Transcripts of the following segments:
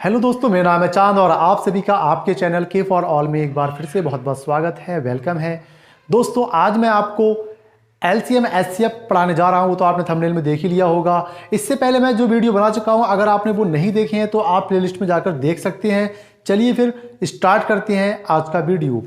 Hello दोस्तों, मेरा नाम है चांद और आप सभी का आपके चैनल के फॉर ऑल में एक बार फिर से बहुत बहुत स्वागत है, वेलकम है। दोस्तों, आज मैं आपको एलसीएम एचसीएफ पढ़ाने जा रहा हूं, तो आपने थंबनेल में देख ही लिया होगा। इससे पहले मैं जो वीडियो बना चुका हूं, अगर आपने वो नहीं देखे हैं तो आप प्लेलिस्ट में जाकर देख सकते हैं। चलिए फिर स्टार्ट करते हैं आज का वीडियो।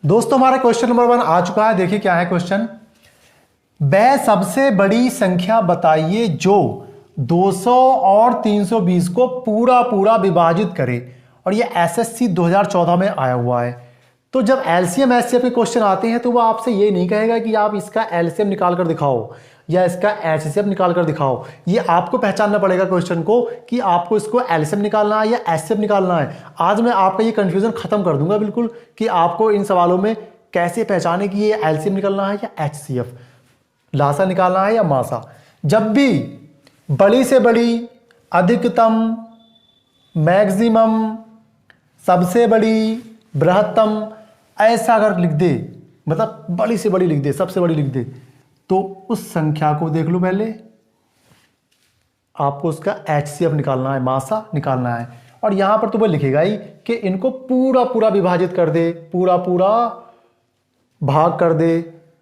दोस्तों, हमारा क्वेश्चन नंबर 1 आ चुका है। देखिए क्या है क्वेश्चन। वह सबसे बड़ी संख्या बताइए जो 200 और 320 को पूरा पूरा विभाजित करे। और ये एसएससी 2014 में आया हुआ है। तो जब एलसीएम एचसीएफ के क्वेश्चन आते हैं तो वो आपसे ये नहीं कहेगा कि आप इसका एलसीएम निकाल कर दिखाओ या इसका एचसीएफ निकाल कर दिखाओ। ये आपको पहचानना पड़ेगा क्वेश्चन को कि आपको इसको एलसीएम निकालना है या एचसीएफ निकालना है। आज मैं आपका ये कंफ्यूजन खत्म कर दूंगा बिल्कुल, कि आपको इन सवालों में कैसे पहचाने कि ये एलसीएम निकालना है या एचसीएफ, लासा निकालना है या मासा। जब भी बड़ी से बड़ी, अधिकतम, मैक्सिमम, सबसे बड़ी, बृहत्तम, ऐसा अगर लिख दे, मतलब बड़ी से बड़ी लिख दे, सबसे बड़ी लिख दे, तो उस संख्या को देख लो। पहले आपको उसका एचसीएफ निकालना है, मासा निकालना है। और यहां पर तो वो लिखेगा ही कि इनको पूरा पूरा विभाजित कर दे, पूरा पूरा भाग कर दे,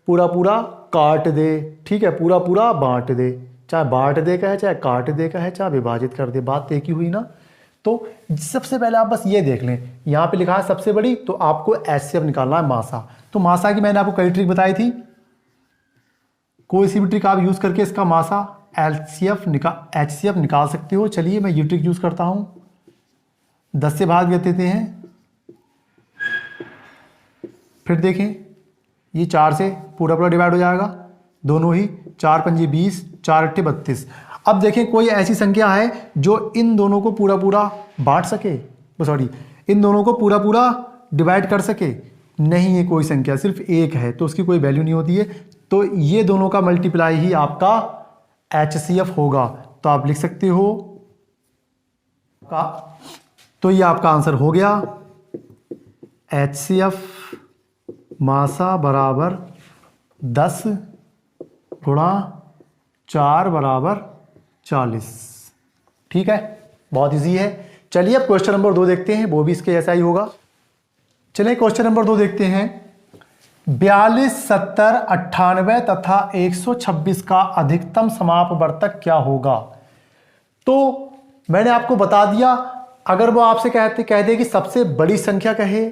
पूरा पूरा काट दे, ठीक है, पूरा पूरा बांट दे। चाहे बांट दे का है, चाहे काट दे का है, चाहे विभाजित कर दे, बात एक ही हुई ना। तो सबसे पहले आप बस ये देख लें, यहां पे लिखा है सबसे बड़ी, तो आपको एचसीएफ निकालना है, मासा। तो मासा की मैंने आपको कई ट्रिक बताई थी, कोई सी भी ट्रिक आप यूज करके इसका मासा एचसीएफ निकाल सकते हो। चलिए मैं ये ट्रिक यूज करता हूं। 10 से भाग देते हैं, फिर देखें ये 4 से पूरा पूरा डिवाइड हो जाएगा, दोनों ही। 4 पंजे 20, 4 अट्ठे 32। अब देखें कोई ऐसी संख्या है जो इन दोनों को पूरा पूरा बांट सके, सॉरी, इन दोनों को पूरा पूरा डिवाइड कर सके? नहीं है कोई संख्या, सिर्फ एक है, तो उसकी कोई वैल्यू नहीं होती है। तो ये दोनों का मल्टीप्लाई ही आपका एचसीएफ होगा। तो आप लिख सकते हो का, तो ये आपका आंसर हो गया। एचसीएफ मासा बराबर 10 गुणा 4 बराबर 40। ठीक है, बहुत इजी है। चलिए अब क्वेश्चन नंबर 2 देखते हैं, वो भी इसके जैसा ही होगा। चलिए क्वेश्चन नंबर 2 देखते हैं। 42, 70, 98 तथा 126 का अधिकतम समापवर्तक क्या होगा? तो मैंने आपको बता दिया, अगर वो आपसे कह दे कि सबसे बड़ी संख्या कहे,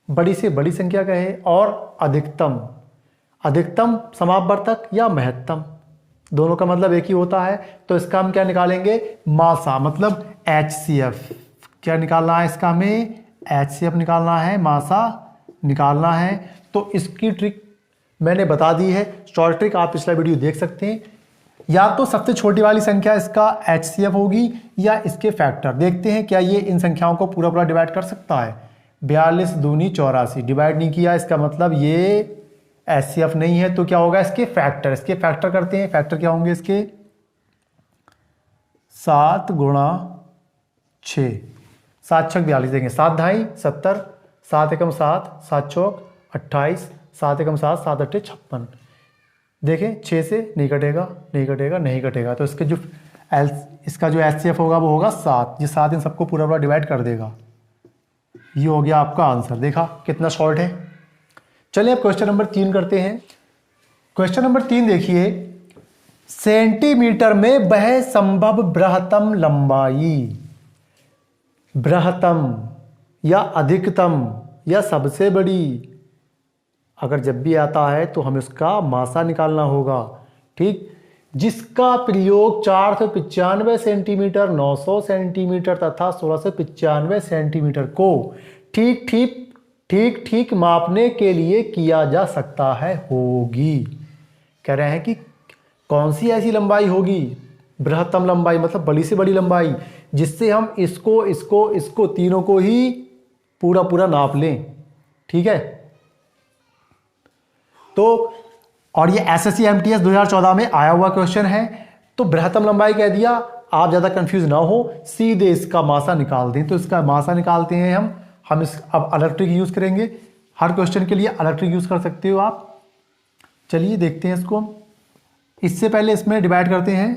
बड़ी से बड़ी संख्या कहे, और अधिकतम समापवर्तक या महत्तम, दोनों का मतलब एक ही होता है। तो इसका हम क्या निकालेंगे? मासा, मतलब एचसीएफ। क्या निकालना है इसका? हमें एचसीएफ निकालना है, मासा निकालना है। तो इसकी ट्रिक मैंने बता दी है, शॉर्ट ट्रिक, आप पिछला वीडियो देख सकते हैं। या तो सबसे छोटी वाली संख्या इसका एचसीएफ होगी या इसके फैक्टर। देखते हैं क्या ये इन संख्याओं को पूरा पूरा डिवाइड कर सकता है। 42 दूनी 84 डिवाइड नहीं किया, इसका मतलब ये एचसीएफ नहीं है। तो क्या होगा? इसके फैक्टर करते हैं। फैक्टर क्या होंगे इसके? 7 गुणा 6, 7 छक 42 देंगे, 7 ढाई 70, 7 एकम 7, 7 चौक 28, 7 एकम 7, 7 अट्ठे 56। देखें 6 से नहीं कटेगा, नहीं कटेगा, नहीं कटेगा। तो इसका जो एचसीएफ होगा वो होगा 7। ये 7 इन सबको पूरा पूरा डिवाइड कर देगा। ये हो गया आपका आंसर। देखा कितना शॉर्ट है। चलिए अब क्वेश्चन नंबर 3 करते हैं। क्वेश्चन नंबर 3 देखिए। सेंटीमीटर में वह संभव बृहत्तम लंबाई, बृहत्तम या अधिकतम या सबसे बड़ी, अगर जब भी आता है तो हमें उसका मासा निकालना होगा। ठीक, जिसका प्रयोग 495 सेंटीमीटर, 900 सेंटीमीटर तथा 1695 सेंटीमीटर को ठीक ठीक मापने के लिए किया जा सकता है होगी। कह रहे हैं कि कौन सी ऐसी लंबाई होगी, बृहत्तम लंबाई, मतलब बड़ी से बड़ी लंबाई, जिससे हम इसको तीनों को ही पूरा पूरा नाप लें। ठीक है, तो और ये एसएससी एमटीएस 2014 में आया हुआ क्वेश्चन है। तो बृहत्तम लंबाई कह दिया, आप ज्यादा कंफ्यूज ना हो, सीधे इसका मासा निकाल दें। तो इसका मासा निकालते हैं हम अब अलग ट्रिक यूज करेंगे। हर क्वेश्चन के लिए अलग ट्रिक यूज कर सकते हो आप। चलिए देखते हैं इसको। इससे पहले इसमें डिवाइड करते हैं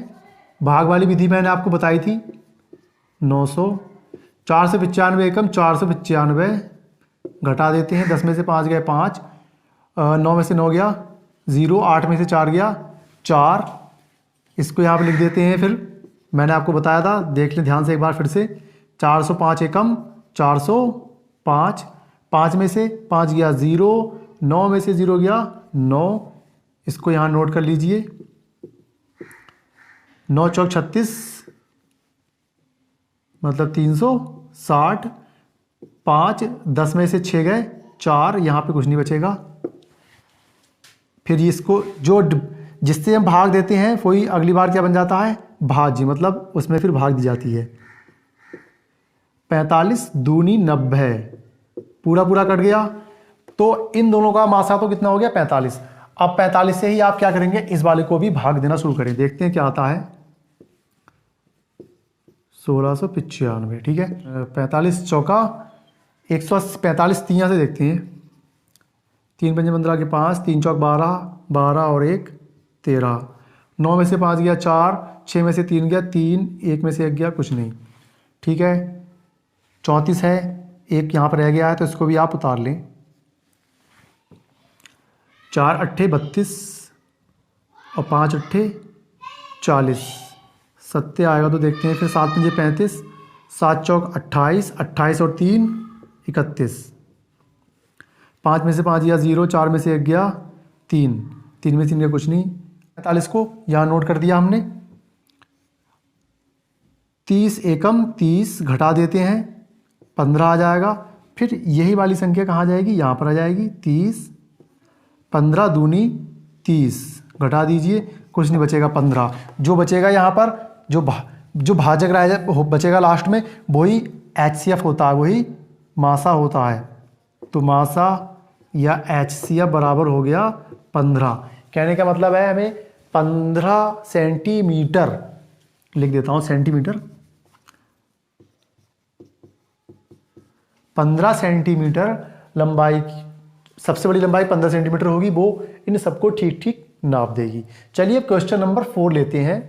भाग वाली विधि मैंने आपको बताई थी। 900, 4 से 95 एकम, 495 घटा देते हैं। 10 में से 5 गए 5, 9 में से 9 गया 0, 8 में से 4 गया 4। इसको यहाँ पे लिख देते हैं। फिर मैंने आपको बताया था, देख लें ध्यान से एक बार फिर से। 405 एकम 405, 5 में से 5 गया 0, 9 में से 0 गया 9। इसको यहाँ नोट कर लीजिए। 9 चौक 36 मतलब 360। 5, 10 में से 6 गए 4, यहाँ पे कुछ नहीं बचेगा। फिर इसको जो जिससे हम भाग देते हैं वही अगली बार क्या बन जाता है, भाज्य, मतलब उसमें फिर भाग दी जाती है। 45 दूनी 90, पूरा पूरा कट गया। तो इन दोनों का मासा तो कितना हो गया 45। अब 45 से ही आप क्या करेंगे, इस वाले को भी भाग देना शुरू करें। देखते हैं क्या आता है। 1695, ठीक है। 45 चौका 145, तीन से देखते हैं। 3 पंजे 15 के 5, 3 चौक 12, 12 और 1 13। 9 में से 5 गया 4, 6 में से 3 गया 3, 1 में से 1 गया कुछ नहीं, ठीक है। 34 है, एक यहाँ पर रह गया है तो इसको भी आप उतार लें। 4 अट्ठे 32 और 5 अट्ठे 40, सत्ते आएगा तो देखते हैं। फिर 7 पंजे 35, 7 चौक 28, 28 और 3 31। 5 में से 5 गया 0, 4 में से 1 गया 3, 3 में से 3 गया कुछ नहीं। 45 को यहाँ नोट कर दिया हमने। 30 एकम 30 घटा देते हैं 15 आ जाएगा। फिर यही वाली संख्या कहाँ जाएगी, यहाँ पर आ जाएगी 30। 15 दूनी 30 घटा दीजिए, कुछ नहीं बचेगा 15। जो बचेगा यहाँ पर जो भाजक बचेगा लास्ट में वही HCF होता है, वही मासा होता है। तो मासा या HCF बराबर हो गया 15। कहने का मतलब है हमें 15 सेंटीमीटर, लिख देता हूँ सेंटीमीटर, 15 सेंटीमीटर लंबाई की सबसे बड़ी लंबाई 15 सेंटीमीटर होगी, वो इन सबको ठीक ठीक नाप देगी। चलिए अब क्वेश्चन नंबर 4 लेते हैं।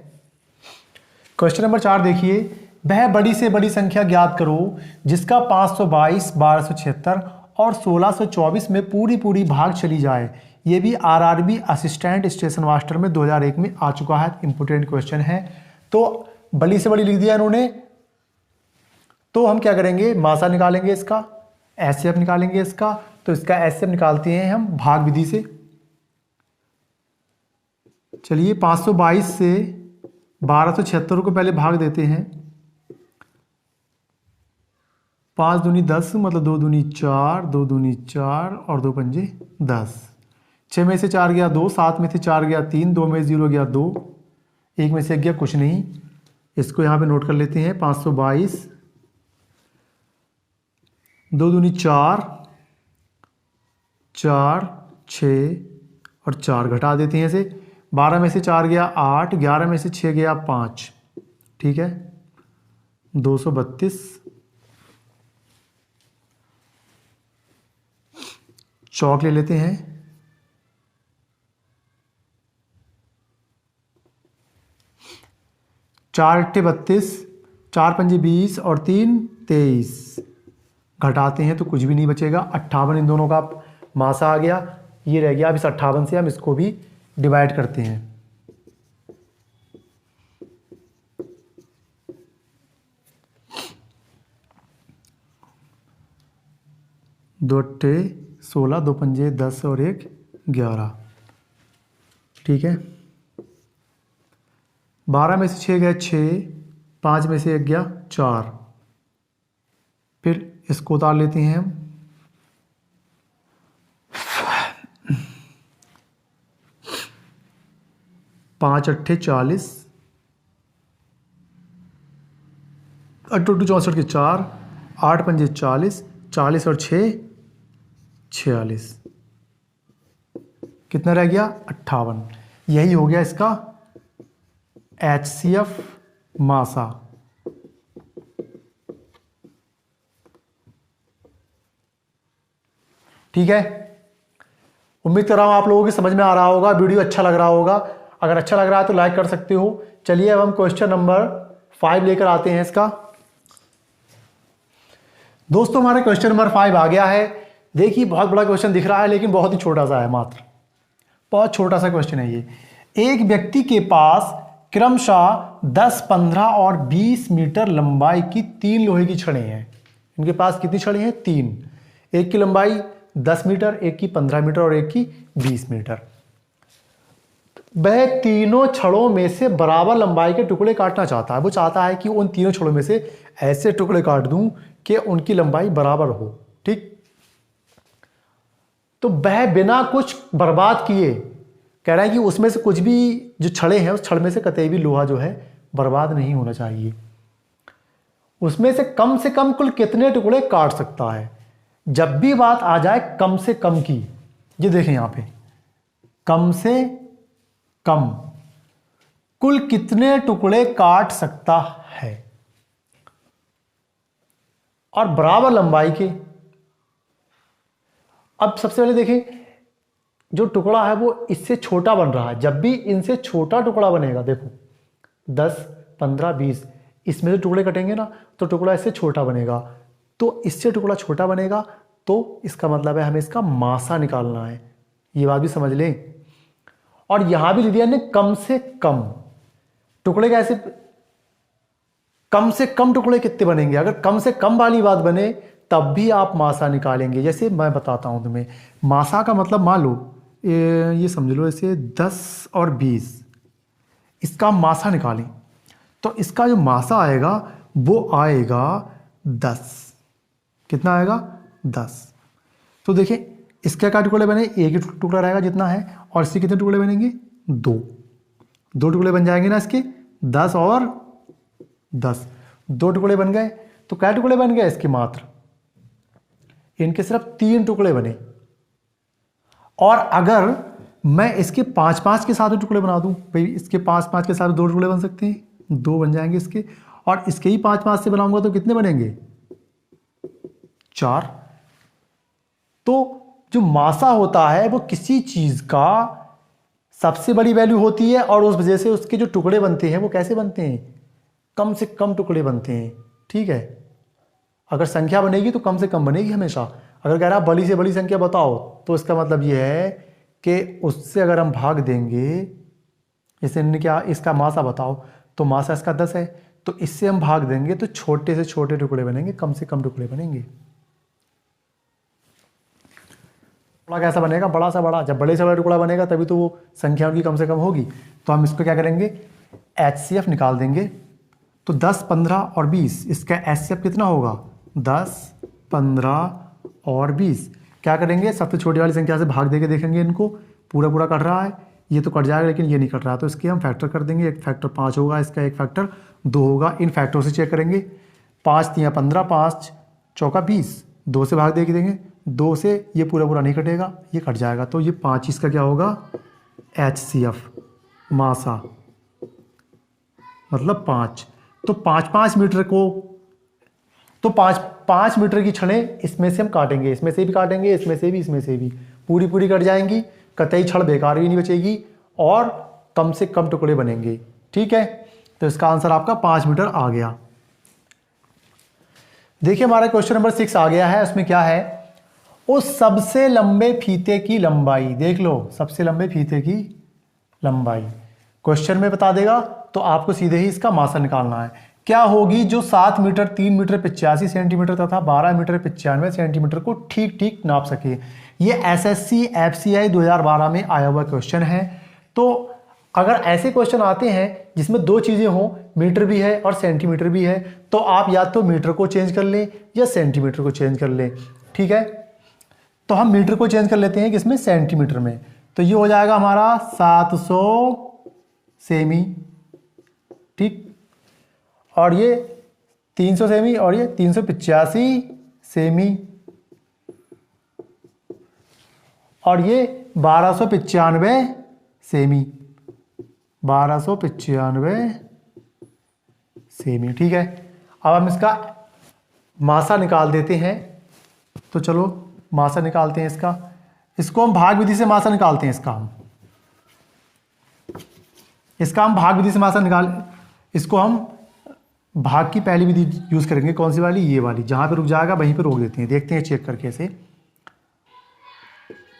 क्वेश्चन नंबर 4 देखिए, वह बड़ी से बड़ी संख्या ज्ञात करो जिसका 522, 1276 और 1624 में पूरी पूरी भाग चली जाए। ये भी RRB असिस्टेंट स्टेशन मास्टर में 2001 में आ चुका है, इंपोर्टेंट क्वेश्चन है। तो बड़ी से बड़ी लिख दिया इन्होंने, तो हम क्या करेंगे, मासा निकालेंगे इसका, HCF निकालेंगे इसका। तो इसका HCF निकालते हैं हम भाग विधि से। चलिए 522 से 1276 को पहले भाग देते हैं। 5 दूनी 10 मतलब 2 दूनी 4, 2 दूनी 4 और 2 पंजे 10। 6 में से 4 गया 2, 7 में से 4 गया 3, 2 में 0 गया 2, 1 में से 1 गया कुछ नहीं। इसको यहाँ पे नोट कर लेते हैं। 522, 2 दूनी 4, 4, 6 और 4 घटा देते हैं इसे। 12 में से 4 गया 8, 11 में से 6 गया 5, ठीक है। 232। चौक ले लेते हैं। 4 अट्ठे 32, 4 पंजे 20 और 3 23। घटाते हैं तो कुछ भी नहीं बचेगा। 58 इन दोनों का मासा आ गया, ये रह गया। अब इस 58 से हम इसको भी डिवाइड करते हैं। दो अट्ठे 16, 2 पंजे 10 और 1 11, ठीक है। 12 में से 6 गए 6, 5 में से 1 गया 4। फिर इसको उतार लेते हैं हम। 5 अट्ठे 40, 8 64 के 4, 8 पंजे 40, 40 और 6 46। कितना रह गया 58। यही हो गया इसका HCF मासा। ठीक है, उम्मीद कर रहा हूं आप लोगों की समझ में आ रहा होगा, वीडियो अच्छा लग रहा होगा। अगर अच्छा लग रहा है तो लाइक कर सकते हो, चलिए अब हम क्वेश्चन नंबर 5 लेकर आते हैं इसका। दोस्तों हमारा क्वेश्चन नंबर 5 आ गया है। देखिए बहुत बड़ा क्वेश्चन दिख रहा है लेकिन बहुत ही छोटा सा है, मात्र बहुत छोटा सा क्वेश्चन है ये। एक व्यक्ति के पास क्रमशः 10, 15 और 20 मीटर लंबाई की 3 लोहे की छड़ें हैं। इनके पास कितनी छड़ें हैं? 3। एक की लंबाई 10 मीटर, एक की 15 मीटर और एक की 20 मीटर। वह तीनों छड़ों में से बराबर लंबाई के टुकड़े काटना चाहता है। वो चाहता है कि उन तीनों छड़ों में से ऐसे टुकड़े काट दूं कि उनकी लंबाई बराबर हो। ठीक, तो वह बिना कुछ बर्बाद किए कह रहा है कि उसमें से कुछ भी जो छड़े हैं उस छड़ में से कतई भी लोहा जो है बर्बाद नहीं होना चाहिए। उसमें से कम कुल कितने टुकड़े काट सकता है। जब भी बात आ जाए कम से कम की, ये देखें यहां पे, कम से कम कुल कितने टुकड़े काट सकता है और बराबर लंबाई के। अब सबसे पहले देखें, जो टुकड़ा है वो इससे छोटा बन रहा है। जब भी इनसे छोटा टुकड़ा बनेगा, देखो 10, 15, 20, इसमें से टुकड़े कटेंगे ना तो टुकड़ा इससे छोटा बनेगा। तो इससे टुकड़ा छोटा बनेगा तो इसका मतलब है हमें इसका मासा निकालना है। ये बात भी समझ लें। और यहां भी लिख दिया ने कम से कम टुकड़े, कैसे कम से कम टुकड़े कितने बनेंगे। अगर कम से कम वाली बात बने तब भी आप मासा निकालेंगे। जैसे मैं बताता हूं तुम्हें, मासा का मतलब मान लो ये समझ लो ऐसे 10 और 20, इसका मासा निकालें तो इसका जो मासा आएगा वो आएगा 10। कितना आएगा? 10। तो देखिए इसके क्या टुकड़े बने? एक ही टुकड़ा रहेगा जितना है, और इसके कितने टुकड़े बनेंगे? 2। 2 टुकड़े बन जाएंगे ना इसके, 10 और 10, 2 टुकड़े बन गए। तो क्या टुकड़े बन गए इसके? मात्र इनके सिर्फ 3 टुकड़े बने। और अगर मैं इसके 5-5 के साथ टुकड़े बना दूं, भाई इसके 5-5 के साथ 2 टुकड़े बन सकते हैं, 2 बन जाएंगे इसके। और इसके ही 5-5 से बनाऊंगा तो कितने बनेंगे? 4। तो जो मासा होता है वो किसी चीज का सबसे बड़ी वैल्यू होती है, और उस वजह से उसके जो टुकड़े बनते हैं वो कैसे बनते हैं? कम से कम टुकड़े बनते हैं। ठीक है, अगर संख्या बनेगी तो कम से कम बनेगी हमेशा। अगर कह रहा बड़ी से बड़ी संख्या बताओ तो इसका मतलब यह है कि उससे अगर हम भाग देंगे, जैसे इन्होंने क्या, इसका मासा बताओ तो मासा इसका 10 है, तो इससे हम भाग देंगे तो छोटे से छोटे टुकड़े बनेंगे, कम से कम टुकड़े बनेंगे। टुकड़ा कैसा बनेगा? बड़ा सा बड़ा। जब बड़े से बड़ा टुकड़ा बनेगा तभी तो वो संख्या उनकी कम से कम होगी। तो हम इसको क्या करेंगे? HCF निकाल देंगे। तो 10, 15 और 20, इसका HCF कितना होगा? 10, 15 और 20। क्या करेंगे? सबसे छोटी वाली संख्या से भाग देके देखेंगे इनको, पूरा पूरा कट रहा है, ये तो कट जाएगा लेकिन ये नहीं कट रहा, तो इसके हम फैक्टर कर देंगे। एक फैक्टर 5 होगा, इसका एक फैक्टर 2 होगा। इन फैक्टरों से चेक करेंगे। 5 3 15, 5 चौका 20, 2 से भाग दे के देंगे, 2 से ये पूरा पूरा नहीं कटेगा, ये कट जाएगा। तो ये 5 इसका क्या होगा? HCF मासा, मतलब 5। तो 5-5 मीटर को, तो 5 मीटर की छड़ें इसमें से हम काटेंगे, इसमें से भी काटेंगे, इसमें से भी, इसमें से भी, पूरी पूरी कट जाएंगी। कतई छड़ बेकार भी नहीं बचेगी और कम से कम टुकड़े बनेंगे। ठीक है, तो इसका आंसर आपका 5 मीटर आ गया। देखिए हमारा क्वेश्चन नंबर 6 आ गया है। उसमें क्या है? उस सबसे लंबे फीते की लंबाई, देख लो सबसे लंबे फीते की लंबाई क्वेश्चन में बता देगा, तो आपको सीधे ही इसका मासा निकालना है। क्या होगी? जो 7 मीटर 3 मीटर 85 सेंटीमीटर तथा 12 मीटर 95 सेंटीमीटर को ठीक ठीक नाप सके। ये SSC FCI 2012 में आया हुआ क्वेश्चन है। तो अगर ऐसे क्वेश्चन आते हैं जिसमें 2 चीजें हों, मीटर भी है और सेंटीमीटर भी है, तो आप या तो मीटर को चेंज कर लें या सेंटीमीटर को चेंज कर लें। ठीक है, तो हम मीटर को चेंज कर लेते हैं किसमें? सेंटीमीटर में। तो ये हो जाएगा हमारा 700 सेमी। ठीक, और ये 300 सेमी, और ये 385 सेमी, और ये 1295 सेमी, 1295 सेमी। ठीक है, अब हम इसका मासा निकाल देते हैं। तो चलो मासा निकालते हैं इसको हम भाग विधि से मासा निकालते हैं इसका हम। इसका हम भाग विधि से मासा इसको हम भाग की पहली विधि यूज करेंगे। कौन सी वाली? ये वाली। जहां पे रुक जाएगा वहीं पे रोक देते हैं। देखते हैं चेक करके इसे।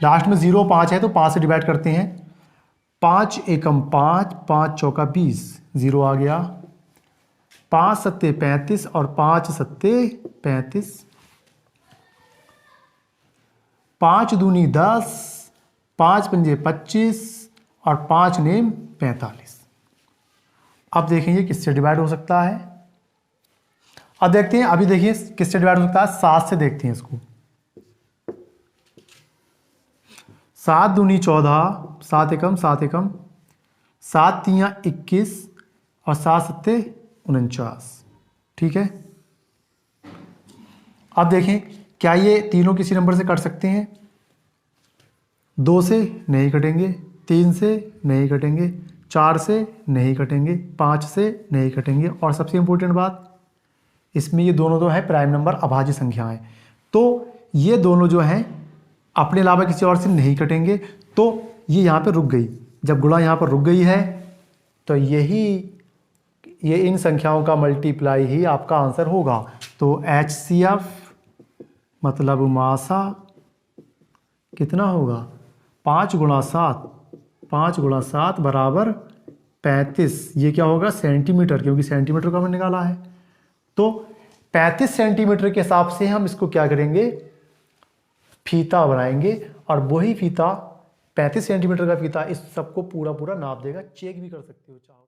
लास्ट में 0 5 है तो 5 से डिवाइड करते हैं। 5 एकम 5, 5 चौका 20, 0 आ गया। 5 सत्ते 35 और 5 सत्ते 35। 5 दूनी 10, 5 पंजे 25 और 5 नेम 45। अब देखेंगे किससे डिवाइड हो सकता है। अब देखते हैं, अभी देखिए किससे डिवाइड हो सकता है। 7 से देखते हैं इसको। 7 दूनी 14, 7 एकम 7 एकम, 7 तियां 21 और 7 सत्ते 49। ठीक है। अब देखें क्या ये तीनों किसी नंबर से कट सकते हैं? 2 से नहीं कटेंगे, 3 से नहीं कटेंगे, 4 से नहीं कटेंगे, 5 से नहीं कटेंगे। और सबसे इंपॉर्टेंट बात, इसमें ये दोनों तो है प्राइम नंबर, अभाज्य संख्याएं, तो ये दोनों जो हैं अपने अलावा किसी और से नहीं कटेंगे। तो ये यहाँ पे रुक गई। जब गुणा यहाँ पर रुक गई है तो ये इन संख्याओं का मल्टीप्लाई ही आपका आंसर होगा। तो HCF मतलब मासा कितना होगा? 5 गुणा 7, 5 गुणा 7 बराबर 35। ये क्या होगा? सेंटीमीटर, क्योंकि सेंटीमीटर का हमने निकाला है। तो 35 सेंटीमीटर के हिसाब से हम इसको क्या करेंगे? फीता बनाएंगे, और वही फीता 35 सेंटीमीटर का फीता इस सबको पूरा पूरा नाप देगा। चेक भी कर सकते हो चाहो।